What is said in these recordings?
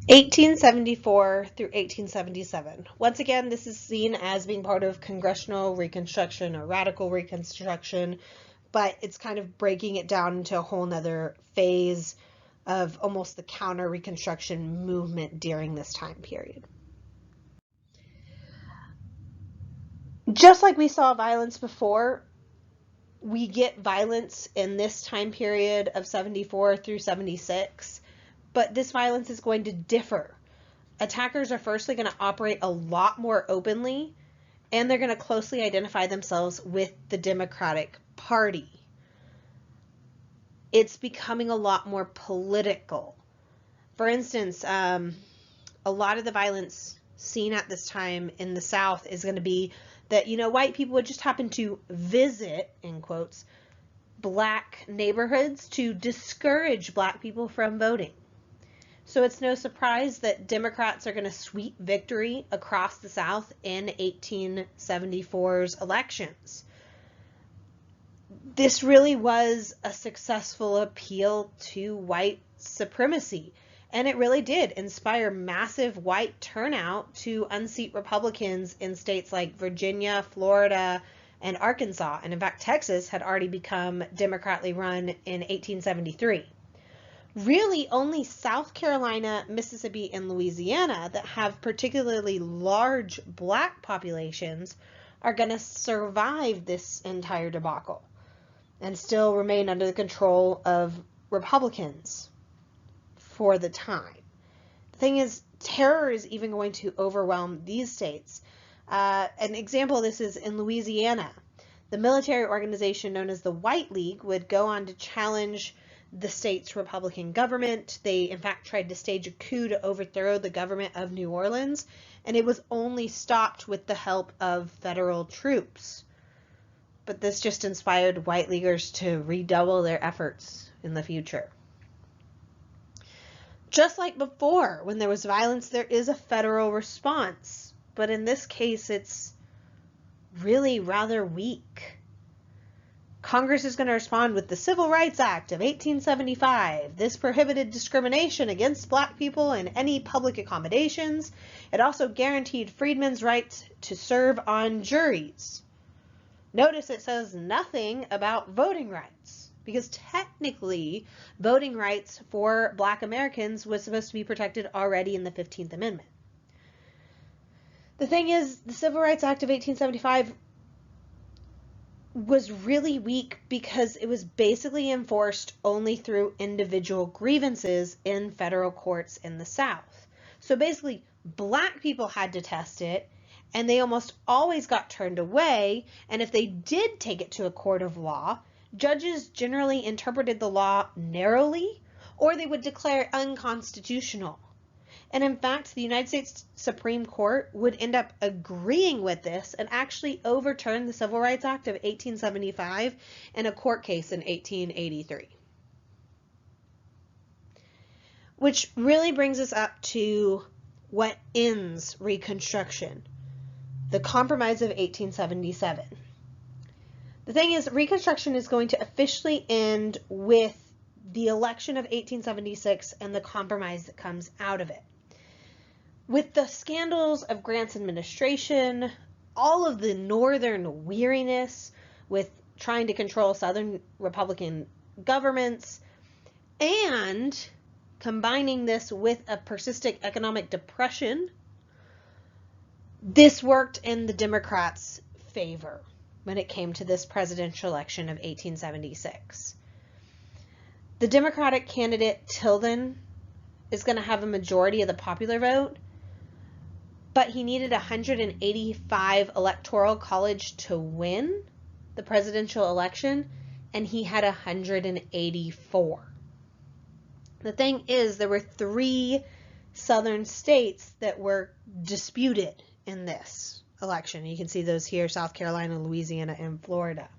1874 through 1877. Once again, this is seen as being part of Congressional Reconstruction or Radical Reconstruction, but it's kind of breaking it down into a whole nother phase of almost the counter-reconstruction movement during this time period. Just like we saw violence before, we get violence in this time period of 74 through 76, but this violence is going to differ. Attackers are firstly going to operate a lot more openly, and they're going to closely identify themselves with the Democratic Party. It's becoming a lot more political. For instance, a lot of the violence seen at this time in the South is going to be that, white people would just happen to visit, in quotes, black neighborhoods to discourage black people from voting. So it's no surprise that Democrats are going to sweep victory across the South in 1874's elections. This really was a successful appeal to white supremacy, and it really did inspire massive white turnout to unseat Republicans in states like Virginia, Florida, and Arkansas. And in fact, Texas had already become Democratically run in 1873. Really, only South Carolina, Mississippi, and Louisiana that have particularly large black populations are going to survive this entire debacle and still remain under the control of Republicans for the time. The thing is, terror is even going to overwhelm these states. An example of this is in Louisiana. The military organization known as the White League would go on to challenge the state's Republican government. They, in fact, tried to stage a coup to overthrow the government of New Orleans, and it was only stopped with the help of federal troops. But this just inspired White Leaguers to redouble their efforts in the future. Just like before, when there was violence, there is a federal response, but in this case, it's really rather weak. Congress is going to respond with the Civil Rights Act of 1875. This prohibited discrimination against black people in any public accommodations. It also guaranteed freedmen's rights to serve on juries. Notice it says nothing about voting rights, because technically voting rights for black Americans was supposed to be protected already in the 15th Amendment. The thing is, the Civil Rights Act of 1875 was really weak because it was basically enforced only through individual grievances in federal courts in the South. So basically, black people had to test it, and they almost always got turned away, and if they did take it to a court of law, judges generally interpreted the law narrowly, or they would declare it unconstitutional. And in fact, the United States Supreme Court would end up agreeing with this and actually overturn the Civil Rights Act of 1875 in a court case in 1883. Which really brings us up to what ends Reconstruction, the Compromise of 1877. The thing is, Reconstruction is going to officially end with the election of 1876 and the compromise that comes out of it. With the scandals of Grant's administration, all of the Northern weariness with trying to control Southern Republican governments, and combining this with a persistent economic depression, this worked in the Democrats' favor when it came to this presidential election of 1876. The Democratic candidate Tilden is going to have a majority of the popular vote, but he needed 185 electoral college to win the presidential election, and he had 184. The thing is, there were 3 southern states that were disputed in this election. You can see those here: South Carolina, Louisiana, and Florida.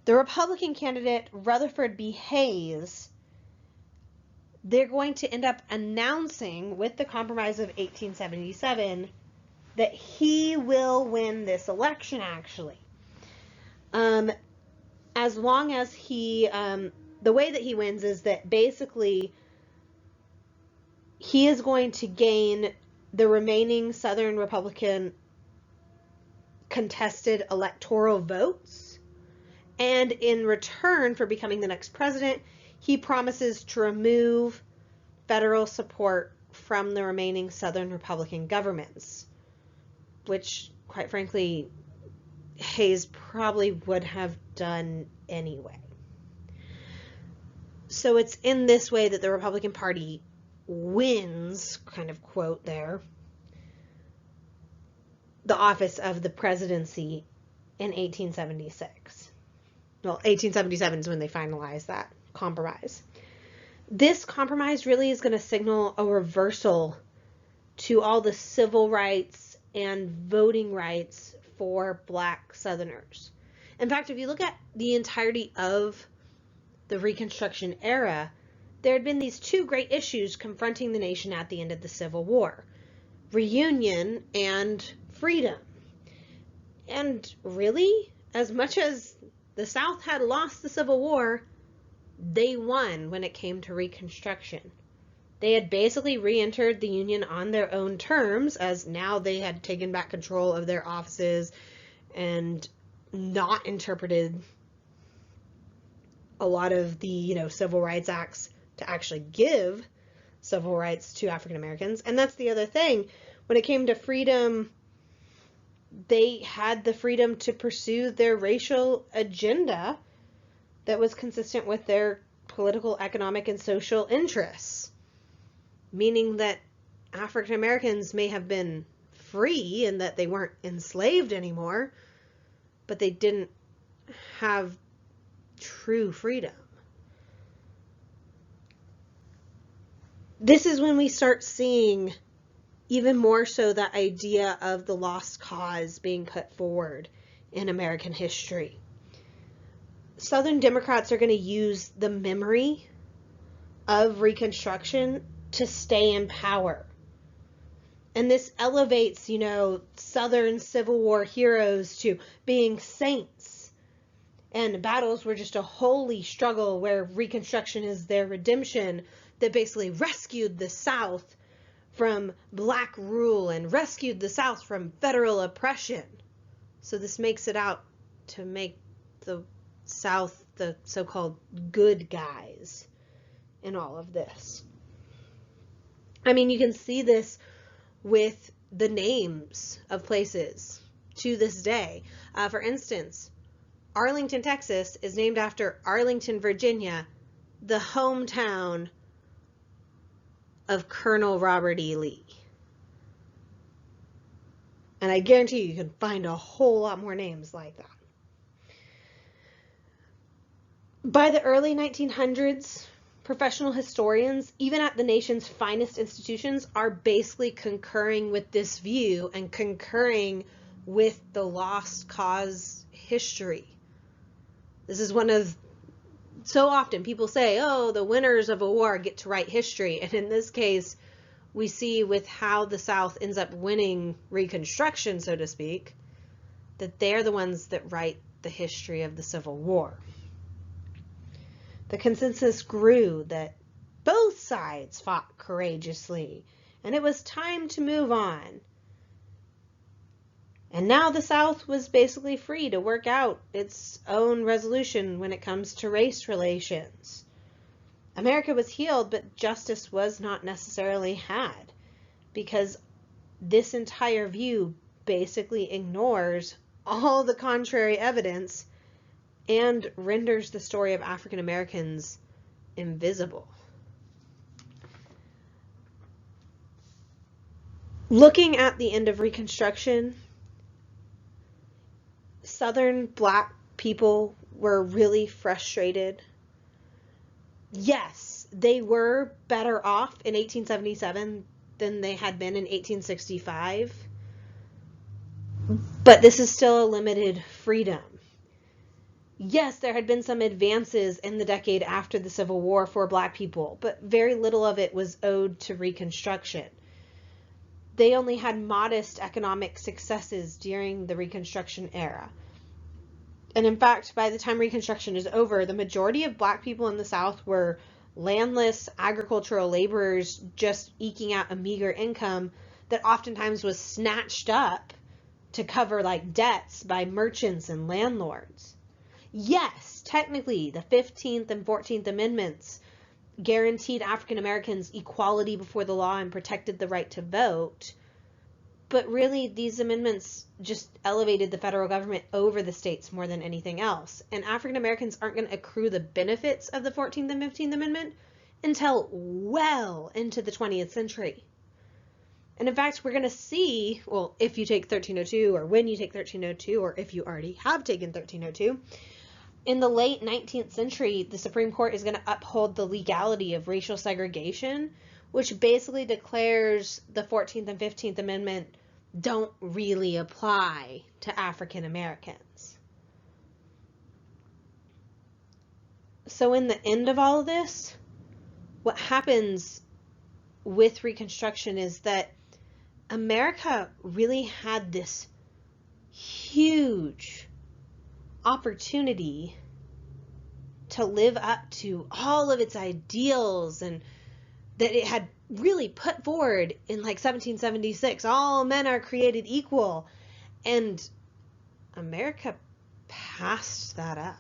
The Republican candidate, Rutherford B. Hayes, they're going to end up announcing with the Compromise of 1877 that he will win this election, actually. As long as he, the way that he wins is that basically he is going to gain the remaining Southern Republican contested electoral votes. And in return for becoming the next president, he promises to remove federal support from the remaining Southern Republican governments, which, quite frankly, Hayes probably would have done anyway. So it's in this way that the Republican Party wins, kind of quote there, the office of the presidency in 1876. Well, 1877 is when they finalized that compromise. This compromise really is going to signal a reversal to all the civil rights and voting rights for Black Southerners. In fact, if you look at the entirety of the Reconstruction era, there had been these two great issues confronting the nation at the end of the Civil War: reunion and freedom. And really, as much as the South had lost the Civil War, they won when it came to Reconstruction. They had basically re-entered the Union on their own terms, as now they had taken back control of their offices and not interpreted a lot of the, civil rights acts to actually give civil rights to African Americans. And that's the other thing. When it came to freedom, they had the freedom to pursue their racial agenda that was consistent with their political, economic, and social interests. Meaning that African Americans may have been free and that they weren't enslaved anymore, but they didn't have true freedom. This is when we start seeing even more so that idea of the lost cause being put forward in American history. Southern Democrats are going to use the memory of Reconstruction to stay in power. And this elevates, Southern Civil War heroes to being saints. And battles were just a holy struggle where Reconstruction is their redemption that basically rescued the South from Black rule and rescued the South from federal oppression. So this makes it out to make the South the so-called good guys in all of this. I mean, you can see this with the names of places to this day. For instance, Arlington, Texas is named after Arlington, Virginia, the hometown of Colonel Robert E. Lee. And I guarantee you can find a whole lot more names like that. By the early 1900s, professional historians, even at the nation's finest institutions, are basically concurring with this view and concurring with the lost cause history. This is one of, so often people say, oh, the winners of a war get to write history. And in this case, we see with how the South ends up winning Reconstruction, so to speak, that they're the ones that write the history of the Civil War. The consensus grew that both sides fought courageously, and it was time to move on. And now the South was basically free to work out its own resolution when it comes to race relations. America was healed, but justice was not necessarily had, because this entire view basically ignores all the contrary evidence and renders the story of African Americans invisible. Looking at the end of Reconstruction, Southern Black people were really frustrated. Yes, they were better off in 1877 than they had been in 1865, but this is still a limited freedom. Yes, there had been some advances in the decade after the Civil War for Black people, but very little of it was owed to Reconstruction. They only had modest economic successes during the Reconstruction era. And in fact, by the time Reconstruction is over, the majority of Black people in the South were landless agricultural laborers just eking out a meager income that oftentimes was snatched up to cover like debts by merchants and landlords. Yes, technically the 15th and 14th Amendments guaranteed African Americans equality before the law and protected the right to vote. But really, these amendments just elevated the federal government over the states more than anything else. And African Americans aren't going to accrue the benefits of the 14th and 15th Amendment until well into the 20th century. And in fact, we're going to see, well, if you take 1302 or when you take 1302 or if you already have taken 1302, in the late 19th century, the Supreme Court is going to uphold the legality of racial segregation, which basically declares the 14th and 15th Amendment don't really apply to African Americans. So in the end of all of this, what happens with Reconstruction is that America really had this huge opportunity to live up to all of its ideals and that it had really put forward in like 1776. All men are created equal. And America passed that up.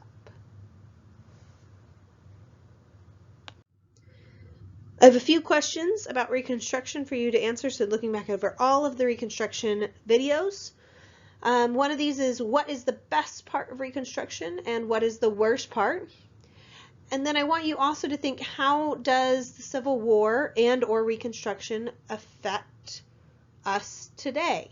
I have a few questions about Reconstruction for you to answer. So looking back over all of the Reconstruction videos. One of these is, what is the best part of Reconstruction and what is the worst part? And then I want you also to think, how does the Civil War and or Reconstruction affect us today?